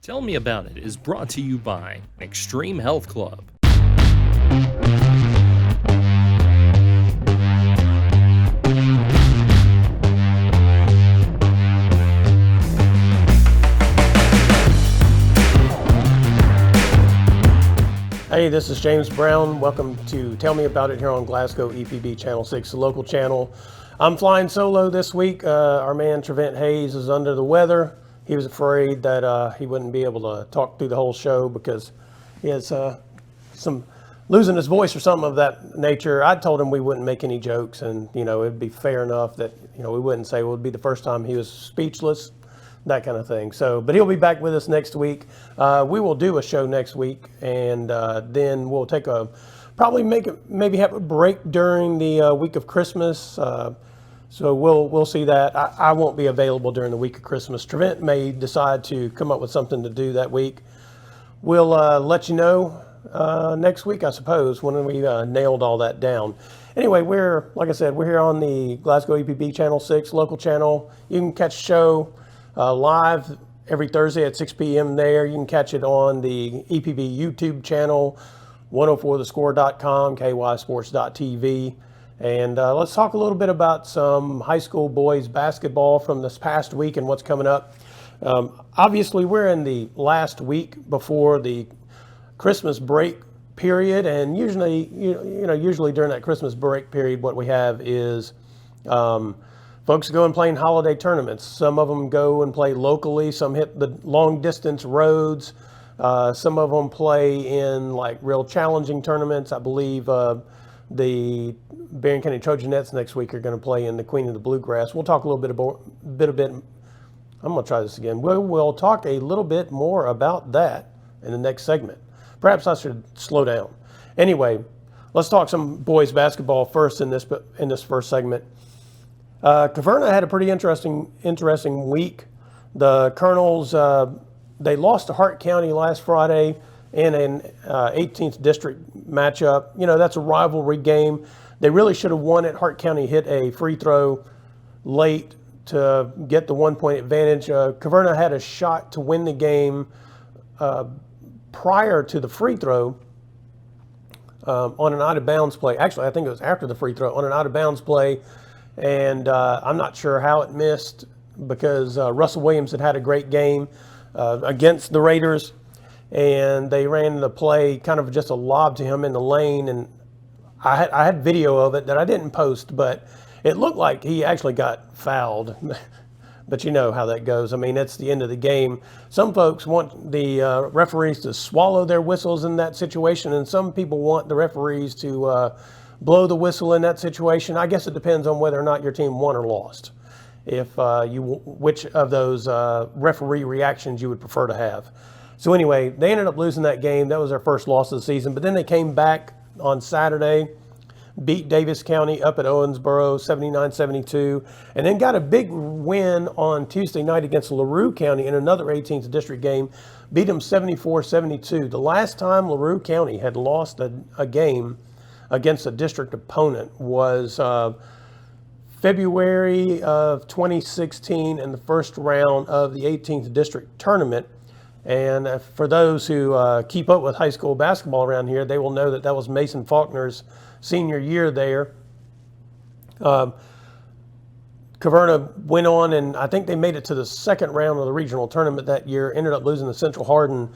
Tell Me About It is brought to you by Extreme Health Club. Hey, this is James Brown. Welcome to Tell Me About It here on Glasgow EPB Channel 6, the local channel. I'm flying solo this week. Our man Trevent Hayes is under the weather. He was afraid that he wouldn't be able to talk through the whole show because he has some losing his voice or something of that nature. I told him we wouldn't make any jokes, and it'd be fair enough that we wouldn't say, well, it would be the first time he was speechless, that kind of thing. So, but he'll be back with us next week. We will do a show next week, and then we'll take maybe have a break during the week of Christmas. So we'll see that. I won't be available during the week of Christmas. Trevent may decide to come up with something to do that week. We'll let you know next week, I suppose, when we nailed all that down. Anyway, like I said, we're here on the Glasgow EPB Channel 6 local channel. You can catch the show live every Thursday at 6 p.m. there. You can catch it on the EPB YouTube channel, 104thescore.com, kysports.tv. And let's talk a little bit about some high school boys basketball from this past week and what's coming up. Obviously, we're in the last week before the Christmas break period, and usually during that Christmas break period, what we have is folks go and play in holiday tournaments. Some of them go and play locally. Some hit the long distance roads. Some of them play in like real challenging tournaments. I believe the Barron County Trojanettes next week are going to play in the Queen of the Bluegrass. We'll talk a little bit I'm going to try this again. We'll talk a little bit more about that in the next segment. Perhaps I should slow down. Anyway, let's talk some boys basketball first in this first segment. Caverna had a pretty interesting week. The Colonels, they lost to Hart County last Friday in an 18th district matchup. That's a rivalry game. They really should have won it. Hart County hit a free throw late to get the 1 point advantage. Caverna had a shot to win the game prior to the free throw on an out of bounds play. Actually, I think it was after the free throw on an out of bounds play. And I'm not sure how it missed because Russell Williams had a great game against the Raiders. And they ran the play, kind of just a lob to him in the lane. And I had video of it that I didn't post, but it looked like he actually got fouled. But you know how that goes. I mean, it's the end of the game. Some folks want the referees to swallow their whistles in that situation, and some people want the referees to blow the whistle in that situation. I guess it depends on whether or not your team won or lost. Which of those referee reactions you would prefer to have. So anyway, they ended up losing that game. That was their first loss of the season. But then they came back on Saturday, beat Davis County up at Owensboro, 79-72, and then got a big win on Tuesday night against LaRue County in another 18th district game, beat them 74-72. The last time LaRue County had lost a game against a district opponent was February of 2016 in the first round of the 18th district tournament. And for those who keep up with high school basketball around here, they will know that was Mason Faulkner's senior year there. Caverna went on, and I think they made it to the second round of the regional tournament that year, ended up losing to Central Hardin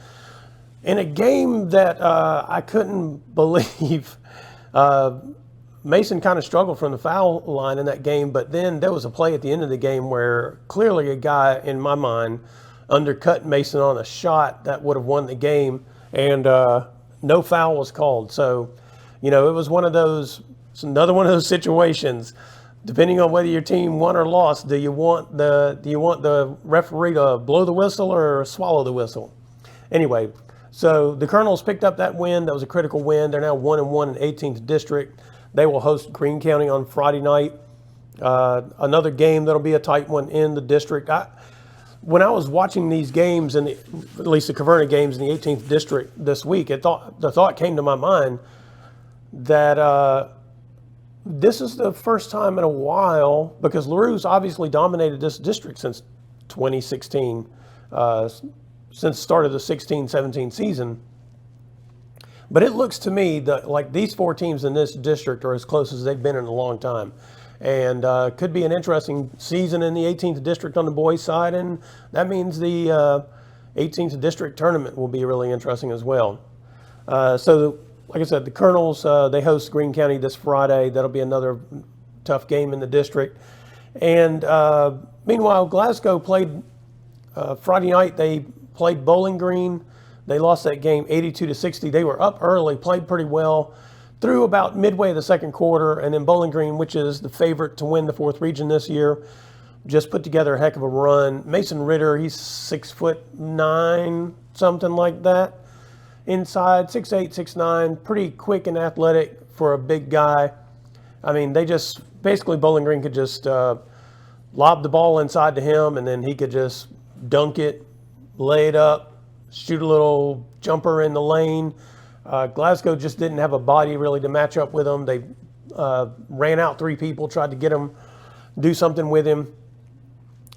in a game that I couldn't believe. Mason kind of struggled from the foul line in that game, but then there was a play at the end of the game where clearly a guy, in my mind, undercut Mason on a shot that would have won the game, and no foul was called. So, it was another one of those situations. Depending on whether your team won or lost, do you want the referee to blow the whistle or swallow the whistle? Anyway, so the Colonels picked up that win. That was a critical win. They're now 1-1 in 18th district. They will host Greene County on Friday night. Another game that'll be a tight one in the district. When I was watching these games, at least the Caverna games in the 18th district this week, the thought came to my mind that this is the first time in a while, because LaRue's obviously dominated this district since 2016. since the start of the 16-17 season. But it looks to me that like these 4 teams in this district are as close as they've been in a long time. And could be an interesting season in the 18th district on the boys' side. And that means the 18th district tournament will be really interesting as well. So, like I said, the Colonels, they host Greene County this Friday. That'll be another tough game in the district. And meanwhile, Glasgow played Friday night. They played Bowling Green. They lost that game 82-60. They were up early, played pretty well through about midway of the second quarter, and then Bowling Green, which is the favorite to win the 4th region this year, just put together a heck of a run. Mason Ritter, he's 6'9", something like that. Inside, 6'8", 6'9", pretty quick and athletic for a big guy. I mean, they just, basically Bowling Green could just lob the ball inside to him, and then he could just dunk it, lay it up, shoot a little jumper in the lane. Glasgow just didn't have a body really to match up with him. They ran out 3 people, tried to get him, do something with him.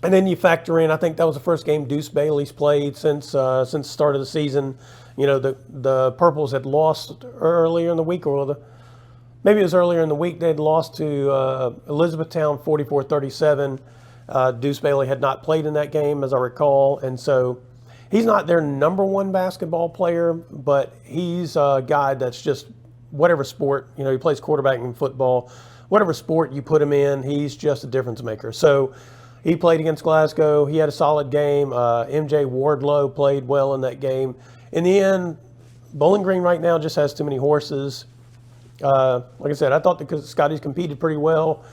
And then you factor in, I think that was the first game Deuce Bailey's played since the start of the season. You know, the Purples had lost earlier in the week, or maybe it was earlier in the week. They had lost to Elizabethtown 44-37. Deuce Bailey had not played in that game, as I recall, and so he's not their number 1 basketball player, but he's a guy that's just whatever sport, you know, he plays quarterback in football, whatever sport you put him in, he's just a difference maker. So he played against Glasgow. He had a solid game. MJ Wardlow played well in that game. In the end, Bowling Green right now just has too many horses. Like I said, I thought the Scotties competed pretty well.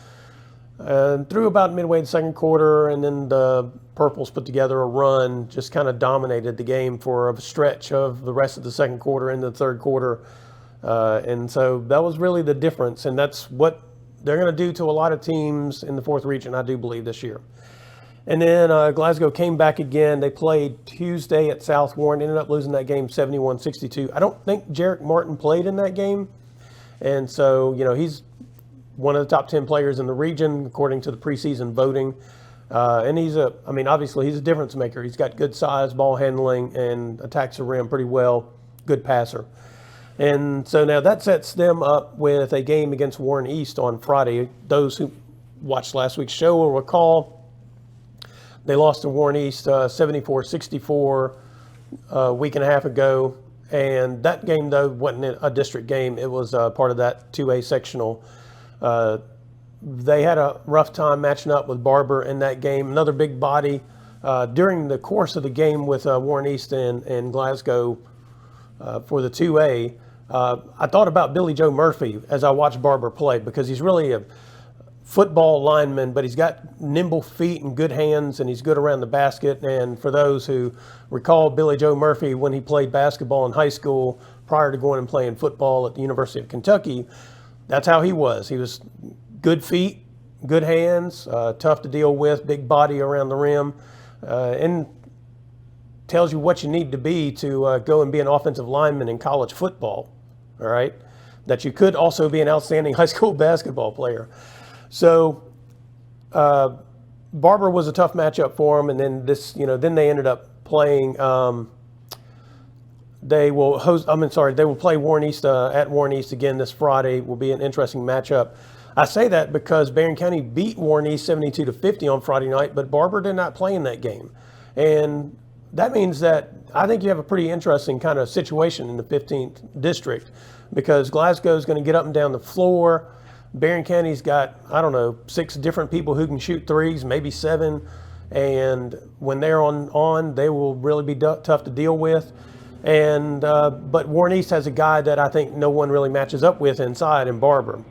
Through about midway the second quarter, and then the Purples put together a run, just kind of dominated the game for a stretch of the rest of the second quarter into the third quarter. And so that was really the difference, and that's what they're going to do to a lot of teams in the 4th region, I do believe, this year. And then Glasgow came back again. They played Tuesday at South Warren, ended up losing that game 71-62. I don't think Jarek Martin played in that game. And so, you know, he's one of the top 10 players in the region, according to the preseason voting. And obviously he's a difference maker. He's got good size, ball handling, and attacks the rim pretty well, good passer. And so now that sets them up with a game against Warren East on Friday. Those who watched last week's show will recall they lost to Warren East 74-64 a week and a half ago. And that game, though, wasn't a district game. It was part of that 2A sectional. They had a rough time matching up with Barber in that game. Another big body. During the course of the game with Warren East and Glasgow for the 2A, I thought about Billy Joe Murphy as I watched Barber play, because he's really a football lineman, but he's got nimble feet and good hands, and he's good around the basket. And for those who recall Billy Joe Murphy when he played basketball in high school prior to going and playing football at the University of Kentucky, that's how he was. He was good feet, good hands, tough to deal with, big body around the rim, and tells you what you need to be to go and be an offensive lineman in college football, all right? That you could also be an outstanding high school basketball player. So Barber was a tough matchup for him, and then then they ended up playing. They will play Warren East at Warren East again this Friday. Will be an interesting matchup. I say that because Barron County beat Warren East 72-50 on Friday night, but Barber did not play in that game, and that means that I think you have a pretty interesting kind of situation in the 15th district, because Glasgow is going to get up and down the floor. Barron County's got, 6 different people who can shoot threes, maybe 7. And when they're on, they will really be tough to deal with. And but Warren East has a guy that I think no one really matches up with inside in Barber.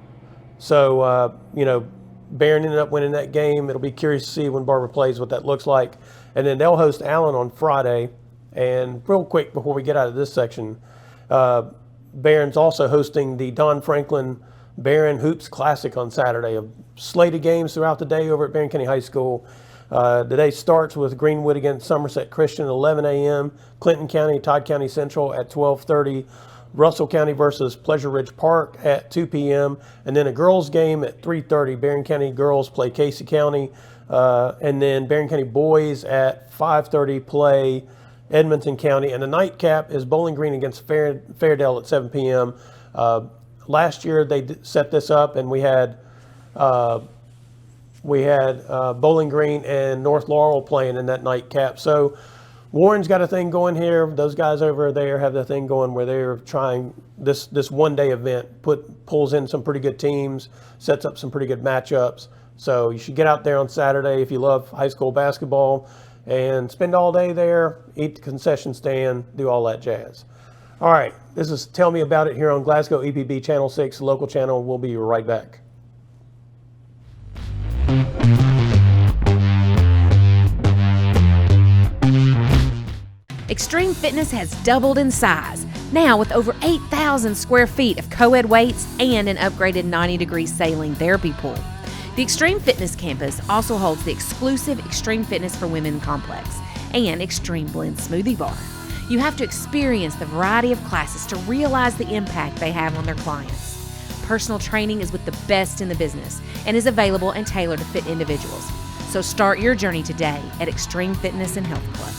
So, Barron ended up winning that game. It'll be curious to see when Barber plays what that looks like. And then they'll host Allen on Friday. And real quick before we get out of this section, Barron's also hosting the Don Franklin Barron Hoops Classic on Saturday. A slate of games throughout the day over at Barron County High School. The day starts with Greenwood against Somerset Christian at 11 a.m., Clinton County, Todd County Central at 12:30, Russell County versus Pleasure Ridge Park at 2 p.m., and then a girls game at 3:30. Barron County girls play Casey County, and then Barron County boys at 5:30 play Edmonton County. And the nightcap is Bowling Green against Fairdale at 7 p.m. Last year they set this up, and we had Bowling Green and North Laurel playing in that nightcap. So Warren's got a thing going here. Those guys over there have the thing going where they're trying this one-day event, pulls in some pretty good teams, sets up some pretty good matchups. So you should get out there on Saturday if you love high school basketball and spend all day there, eat the concession stand, do all that jazz. All right, this is Tell Me About It here on Glasgow EPB Channel 6, local channel. We'll be right back. Extreme Fitness has doubled in size, now with over 8,000 square feet of co-ed weights and an upgraded 90-degree saline therapy pool. The Extreme Fitness campus also holds the exclusive Extreme Fitness for Women complex and Extreme Blend smoothie bar. You have to experience the variety of classes to realize the impact they have on their clients. Personal training is with the best in the business and is available and tailored to fit individuals. So start your journey today at Extreme Fitness and Health Club.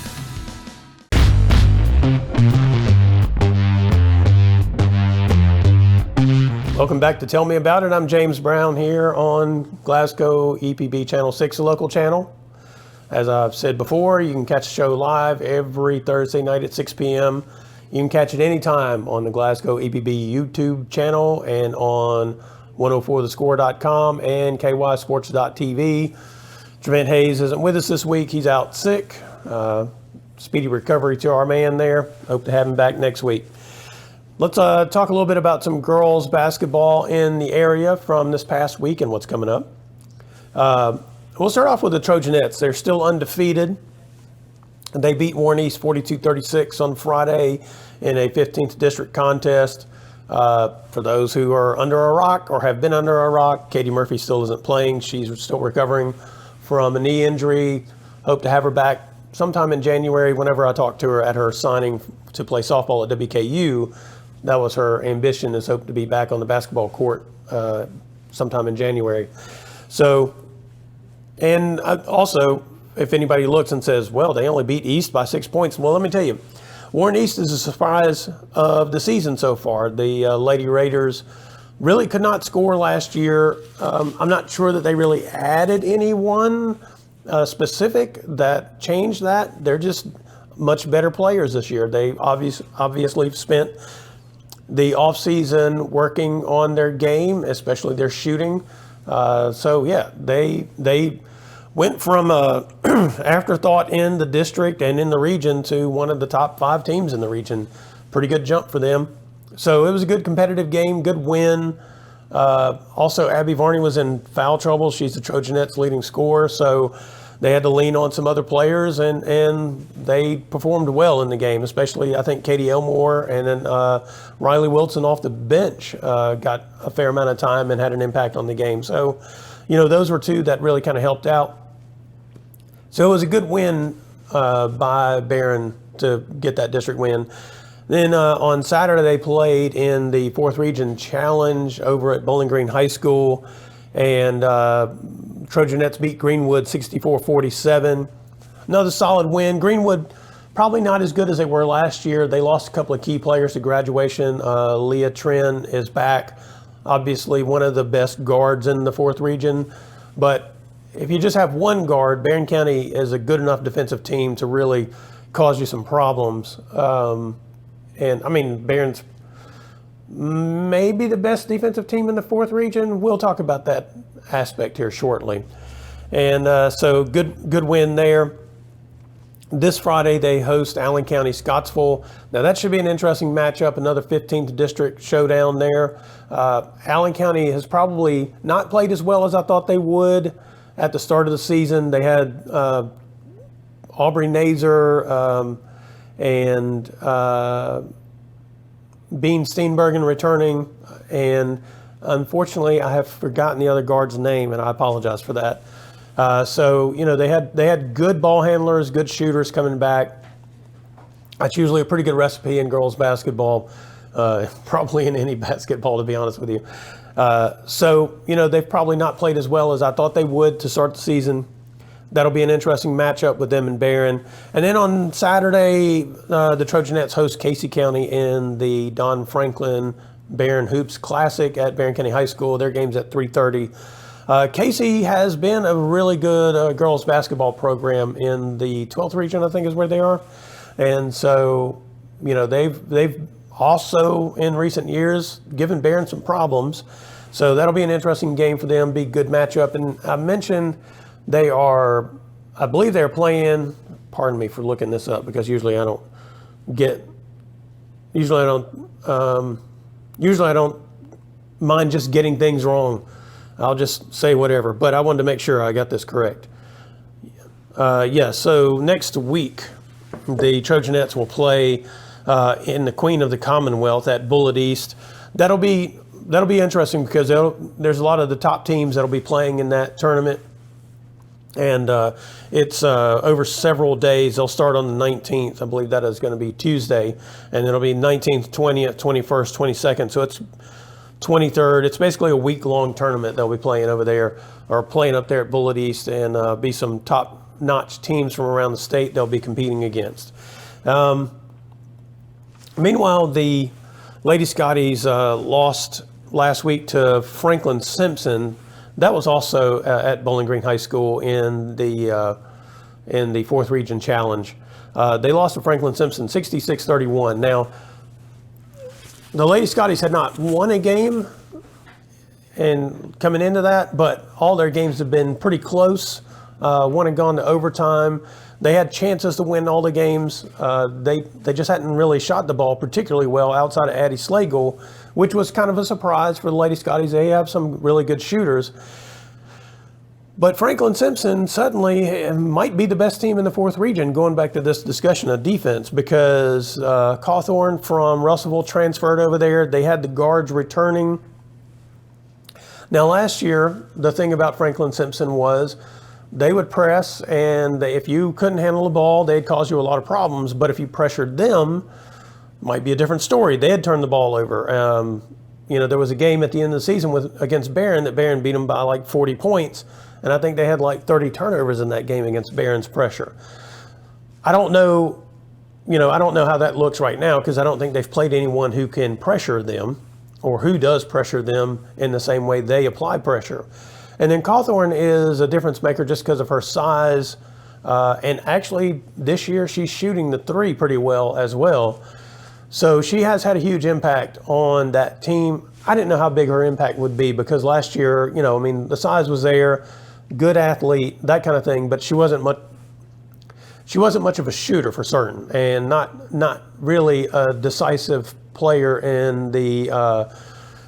Welcome back to Tell Me About It. I'm James Brown here on Glasgow EPB Channel 6, a local channel. As I've said before, you can catch the show live every Thursday night at 6 p.m. You can catch it anytime on the Glasgow EPB YouTube channel and on 104thescore.com and kysports.tv. Trevent Hayes isn't with us this week. He's out sick. Speedy recovery to our man there. Hope to have him back next week. Let's talk a little bit about some girls basketball in the area from this past week and what's coming up. We'll start off with the Trojanettes. They're still undefeated. They beat Warren East 42-36 on Friday in a 15th district contest. For those who are under a rock or have been under a rock, Katie Murphy still isn't playing. She's still recovering from a knee injury. Hope to have her back sometime in January. Whenever I talked to her at her signing to play softball at WKU, that was her ambition, is hope to be back on the basketball court sometime in January. So, and also, if anybody looks and says, well, they only beat East by 6 points. Well, let me tell you, Warren East is a surprise of the season so far. The Lady Raiders really could not score last year. I'm not sure that they really added anyone specific that changed that. They're just much better players this year. They obviously spent the offseason working on their game, especially their shooting. So yeah, they went from a afterthought in the district and in the region to one of the top 5 teams in the region. Pretty good jump for them. So it was a good competitive game, good win. Also, Abby Varney was in foul trouble. She's the Trojanettes' leading scorer, so they had to lean on some other players, and they performed well in the game, especially, I think, Katie Elmore and then Riley Wilson off the bench got a fair amount of time and had an impact on the game. So, you know, those were two that really kind of helped out. So it was a good win by Barron to get that district win. Then on Saturday, they played in the 4th Region Challenge over at Bowling Green High School, and Trojanettes beat Greenwood 64-47. Another solid win. Greenwood probably not as good as they were last year. They lost a couple of key players to graduation. Leah Trin is back, obviously one of the best guards in the 4th Region. But if you just have one guard, Barron County is a good enough defensive team to really cause you some problems. And I mean, Barron's maybe the best defensive team in the 4th Region. We'll talk about that aspect here shortly. And so good win there. This Friday they host Allen County Scottsville. Now that should be an interesting matchup, another 15th district showdown there. Allen County has probably not played as well as I thought they would at the start of the season. They had Aubrey Nazer and Bean Steenbergen returning, and unfortunately I have forgotten the other guard's name, and I apologize for that. So, you know, they had good ball handlers, good shooters coming back. That's usually a pretty good recipe in girls basketball, probably in any basketball, to be honest with you. So, you know, they've probably not played as well as I thought they would to start the season. That'll be an interesting matchup with them and Barron. And then on Saturday, the Trojanettes host Casey County in the Don Franklin Barron Hoops Classic at Barron County High School. Their game's at 3:30. Casey has been a really good girls basketball program in the 12th region, I think is where they are. And so, they've also in recent years given Barron some problems. So that'll be an interesting game for them, be a good matchup. And I mentioned I believe they're playing, pardon me for looking this up because usually I don't mind just getting things wrong. I'll just say whatever, but I wanted to make sure I got this correct. So next week, the Trojanettes will play in the Queen of the Commonwealth at Bullitt East. That'll be interesting because there's a lot of the top teams that'll be playing in that tournament. And it's over several days. They'll start on the 19th. I believe that is going to be Tuesday. And it'll be 19th, 20th, 21st, 22nd. So it's 23rd. It's basically a week-long tournament they'll be playing over there, or playing up there at Bullitt East, and be some top-notch teams from around the state they'll be competing against. Meanwhile, the Lady Scotties lost last week to Franklin Simpson. That was also at Bowling Green High School in the 4th Region Challenge. They lost to Franklin Simpson 66-31. Now, the Lady Scotties had not won a game and coming into that, but all their games have been pretty close. One had gone to overtime. They had chances to win all the games. They just hadn't really shot the ball particularly well outside of Addie Slagle, which was kind of a surprise for the Lady Scotties. They have some really good shooters. But Franklin Simpson suddenly might be the best team in the 4th Region, going back to this discussion of defense, because Cawthorn from Russellville transferred over there. They had the guards returning. Now, last year, the thing about Franklin Simpson was they would press, and if you couldn't handle the ball, they'd cause you a lot of problems. But if you pressured them, might be a different story. They had turned the ball over. There was a game at the end of the season against Barron that Barron beat them by like 40 points. And I think they had like 30 turnovers in that game against Barron's pressure. I don't know how that looks right now, because I don't think they've played anyone who can pressure them or who does pressure them in the same way they apply pressure. And then Cawthorn is a difference maker just because of her size. And actually this year she's shooting the 3 pretty well as well. So she has had a huge impact on that team. I didn't know how big her impact would be because last year, the size was there, good athlete, that kind of thing, but she wasn't much of a shooter for certain, and not really a decisive player in the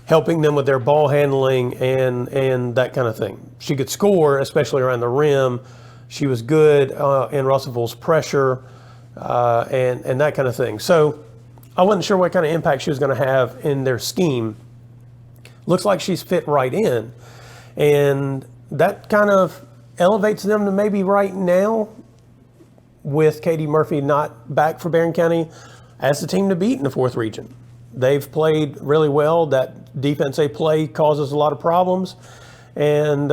helping them with their ball handling and that kind of thing. She could score, especially around the rim. She was good in Russellville's pressure and that kind of thing. So I wasn't sure what kind of impact she was going to have in their scheme. Looks like she's fit right in. And that kind of elevates them to maybe right now, with Katie Murphy not back for Barron County, as the team to beat in the 4th Region. They've played really well. That defense they play causes a lot of problems. And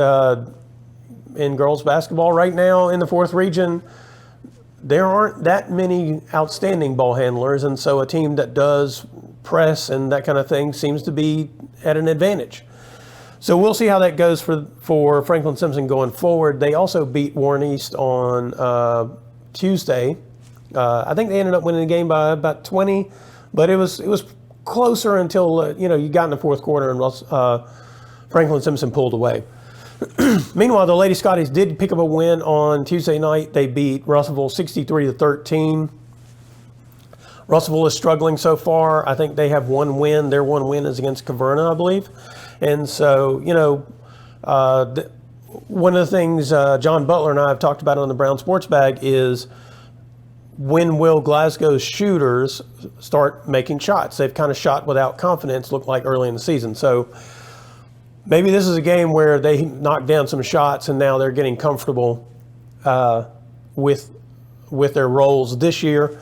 in girls basketball right now in the 4th Region, there aren't that many outstanding ball handlers, and so a team that does press and that kind of thing seems to be at an advantage. So we'll see how that goes for Franklin Simpson going forward. They also beat Warren East on Tuesday. I think they ended up winning the game by about 20, but it was closer until you got in the 4th quarter and Franklin Simpson pulled away. Meanwhile, the Lady Scotties did pick up a win on Tuesday night. They beat Russellville 63-13. Russellville is struggling so far. I think they have one win. Their one win is against Caverna, I believe. And so, one of the things John Butler and I have talked about on the Brown Sports Bag is, when will Glasgow's shooters start making shots? They've kind of shot without confidence, looked like early in the season. So maybe this is a game where they knock down some shots and now they're getting comfortable with their roles this year.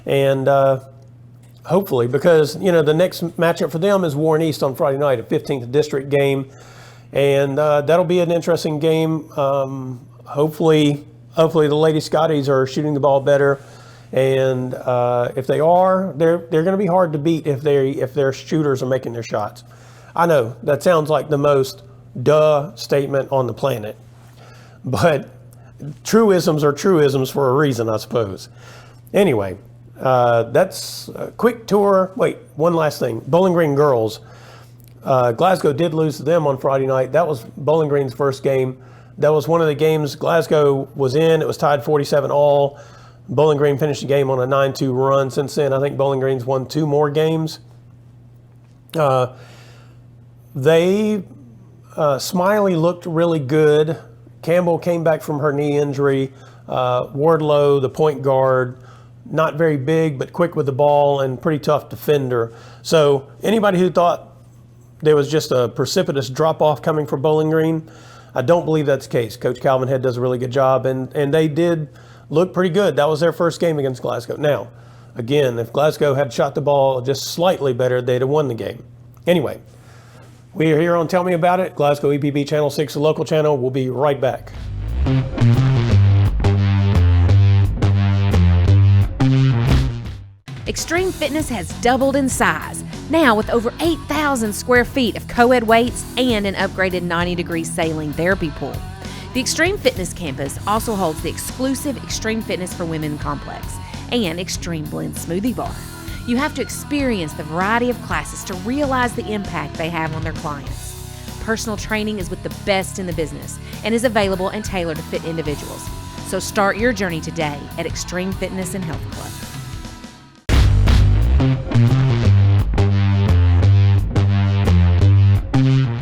And hopefully, because, the next matchup for them is Warren East on Friday night, a 15th district game. And that'll be an interesting game. Hopefully hopefully the Lady Scotties are shooting the ball better. And if they are, they're going to be hard to beat if their shooters are making their shots. I know that sounds like the most duh statement on the planet, but truisms are truisms for a reason, I suppose. Anyway, that's a quick tour. Wait, one last thing. Bowling Green girls. Glasgow did lose to them on Friday night. That was Bowling Green's first game. That was one of the games Glasgow was in. It was tied 47-all. Bowling Green finished the game on a 9-2 run. Since then, I think Bowling Green's won 2 more games. Smiley looked really good. Campbell came back from her knee injury. Wardlow, the point guard, not very big, but quick with the ball and pretty tough defender. So anybody who thought there was just a precipitous drop-off coming for Bowling Green, I don't believe that's the case. Coach Calvin Head does a really good job, and they did look pretty good. That was their first game against Glasgow. Now, again, if Glasgow had shot the ball just slightly better, they'd have won the game. Anyway, we are here on Tell Me About It, Glasgow EPB Channel 6, the local channel. We'll be right back. Extreme Fitness has doubled in size, now with over 8,000 square feet of co-ed weights and an upgraded 90-degree saline therapy pool. The Extreme Fitness campus also holds the exclusive Extreme Fitness for Women complex and Extreme Blend smoothie bar. You have to experience the variety of classes to realize the impact they have on their clients. Personal training is with the best in the business and is available and tailored to fit individuals. So start your journey today at Extreme Fitness and Health Club.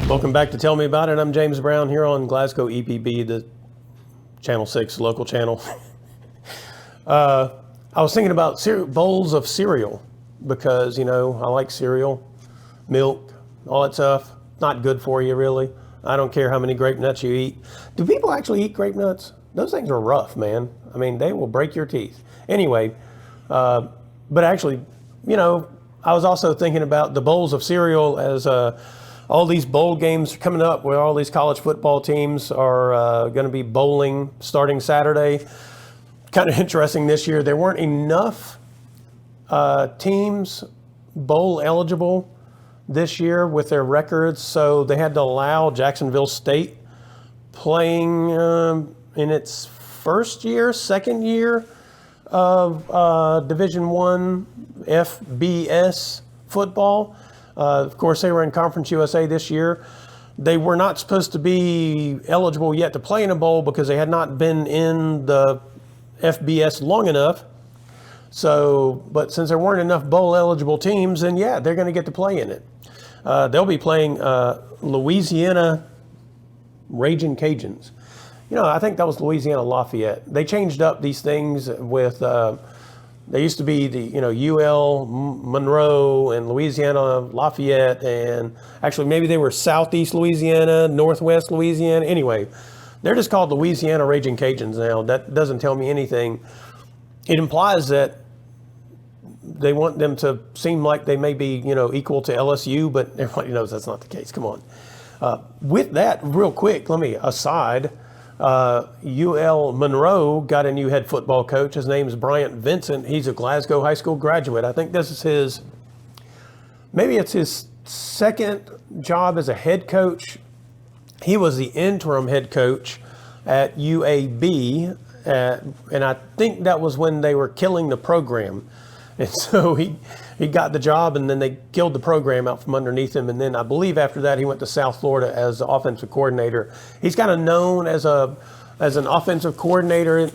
Welcome back to Tell Me About It. I'm James Brown here on Glasgow EPB, the Channel 6 local channel. I was thinking about bowls of cereal because, I like cereal, milk, all that stuff. Not good for you, really. I don't care how many grape nuts you eat. Do people actually eat grape nuts? Those things are rough, man. I mean, they will break your teeth. Anyway, but actually, I was also thinking about the bowls of cereal as all these bowl games are coming up where all these college football teams are going to be bowling starting Saturday. Kind of interesting this year. There weren't enough teams bowl eligible this year with their records, so they had to allow Jacksonville State playing in its second year of Division I FBS football. Of course, they were in Conference USA this year. They were not supposed to be eligible yet to play in a bowl because they had not been in the FBS long enough. So, but since there weren't enough bowl eligible teams, then yeah, they're going to get to play in it. They'll be playing Louisiana Ragin' Cajuns. I think that was Louisiana Lafayette. They changed up these things with, they used to be the, UL Monroe and Louisiana Lafayette, and actually maybe they were Southeast Louisiana, Northwest Louisiana. Anyway, they're just called Louisiana Ragin' Cajuns now. That doesn't tell me anything. It implies that they want them to seem like they may be, equal to LSU, but everybody knows that's not the case. Come on. With that, real quick, aside, UL Monroe got a new head football coach. His name is Bryant Vincent. He's a Glasgow High School graduate. I think this is maybe it's his second job as a head coach. He was the interim head coach at UAB, and I think that was when they were killing the program. And so he got the job, and then they killed the program out from underneath him. And then I believe after that, he went to South Florida as the offensive coordinator. He's kind of known as an offensive coordinator,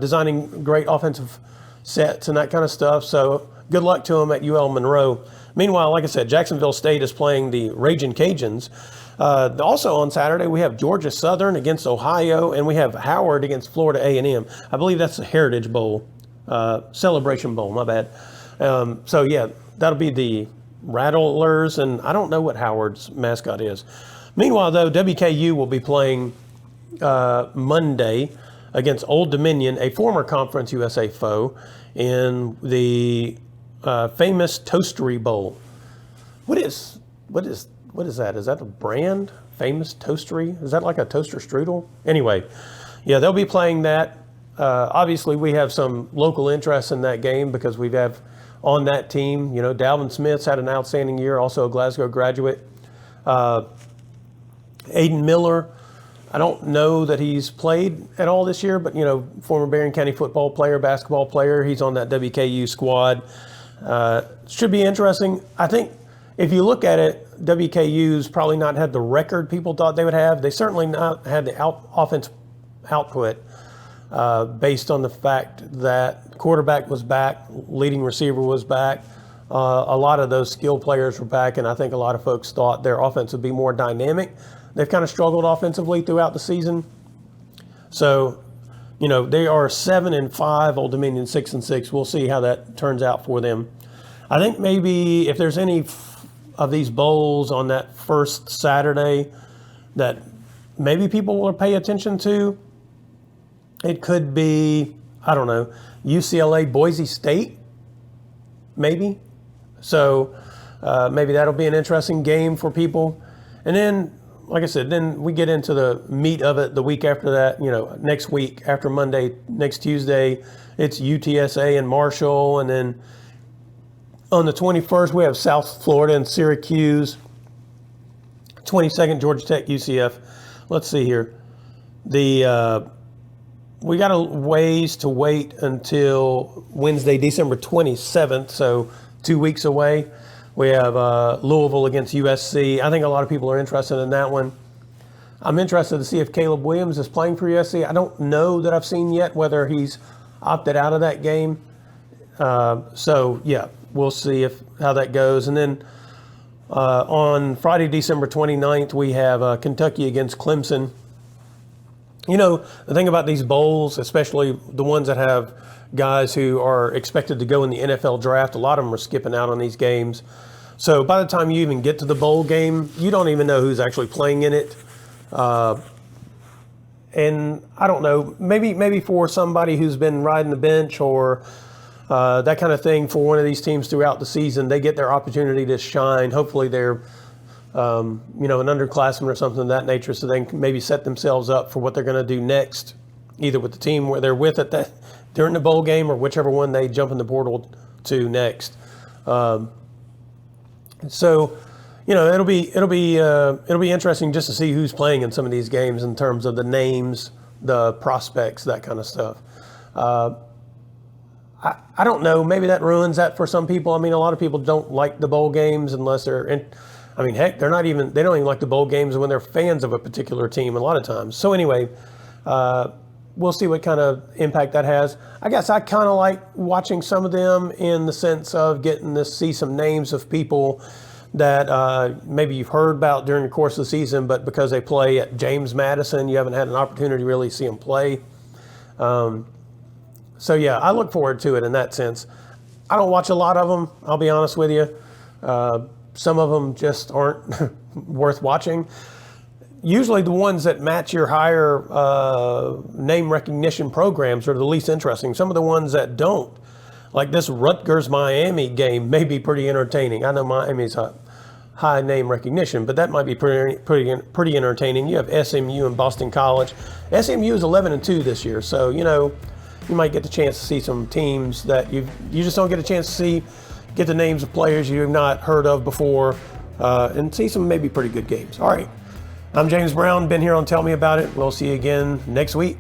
designing great offensive sets and that kind of stuff. So good luck to him at UL Monroe. Meanwhile, like I said, Jacksonville State is playing the Ragin' Cajuns. Also on Saturday, we have Georgia Southern against Ohio, and we have Howard against Florida A&M. I believe that's the Heritage Bowl, Celebration Bowl, my bad. So yeah, that'll be the Rattlers, and I don't know what Howard's mascot is. Meanwhile, though, WKU will be playing Monday against Old Dominion, a former Conference USA foe, in the famous Toastery Bowl. What is that? Is that a brand? famous toastery. Is that like a toaster strudel? Anyway, yeah, they'll be playing that. Obviously, we have some local interest in that game because we have on that team, you know, Dalvin Smith's had an outstanding year, also a Glasgow graduate. Aiden Miller, I don't know that he's played at all this year, but, you know, former Berrien County football player, basketball player. He's on that WKU squad. Should be interesting. I think if you look at it, WKU's probably not had the record people thought they would have. They certainly not had the offense output based on the fact that quarterback was back, leading receiver was back. A lot of those skill players were back, and I think a lot of folks thought their offense would be more dynamic. They've kind of struggled offensively throughout the season. So, you know, they are 7-5, Old Dominion 6-6. We'll see how that turns out for them. I think maybe if there's any of these bowls on that first Saturday that maybe people will pay attention to, it could be, I don't know, UCLA, Boise State, maybe. So maybe that'll be an interesting game for people. And then, like I said, then we get into the meat of it the week after that, you know, next week after Monday, next Tuesday, it's UTSA and Marshall. And then on the 21st, we have South Florida and Syracuse. 22nd, Georgia Tech, UCF. Let's see here. We got a ways to wait until Wednesday, December 27th, so 2 weeks away. We have Louisville against USC. I think a lot of people are interested in that one. I'm interested to see if Caleb Williams is playing for USC. I don't know that I've seen yet whether he's opted out of that game. So, yeah, we'll see how that goes. And then on Friday, December 29th, we have Kentucky against Clemson. You know, the thing about these bowls, especially the ones that have guys who are expected to go in the NFL draft, a lot of them are skipping out on these games. So by the time you even get to the bowl game, you don't even know who's actually playing in it. And I don't know, maybe for somebody who's been riding the bench or that kind of thing for one of these teams throughout the season, they get their opportunity to shine. Hopefully they're you know, an underclassman or something of that nature, so they can maybe set themselves up for what they're going to do next, either with the team where they're with at that during the bowl game or whichever one they jump in the portal to next. So, you know, it'll be interesting just to see who's playing in some of these games in terms of the names, the prospects, that kind of stuff. I don't know. Maybe that ruins that for some people. I mean, a lot of people don't like the bowl games unless they're in. I mean, heck, they don't even like the bowl games when they're fans of a particular team a lot of times. So anyway, we'll see what kind of impact that has. I guess I kind of like watching some of them in the sense of getting to see some names of people that maybe you've heard about during the course of the season, but because they play at James Madison, you haven't had an opportunity to really see them play. So yeah, I look forward to it in that sense. I don't watch a lot of them, I'll be honest with you. Some of them just aren't worth watching. Usually the ones that match your higher name recognition programs are the least interesting. Some of the ones that don't, like this Rutgers-Miami game, may be pretty entertaining. I know Miami's a high name recognition, but that might be pretty entertaining. You have SMU and Boston College. SMU is 11-2 this year, so you know you might get the chance to see some teams that you just don't get a chance to see. Get the names of players you've not heard of before, and see some maybe pretty good games. All right, I'm James Brown, been here on Tell Me About It. We'll see you again next week.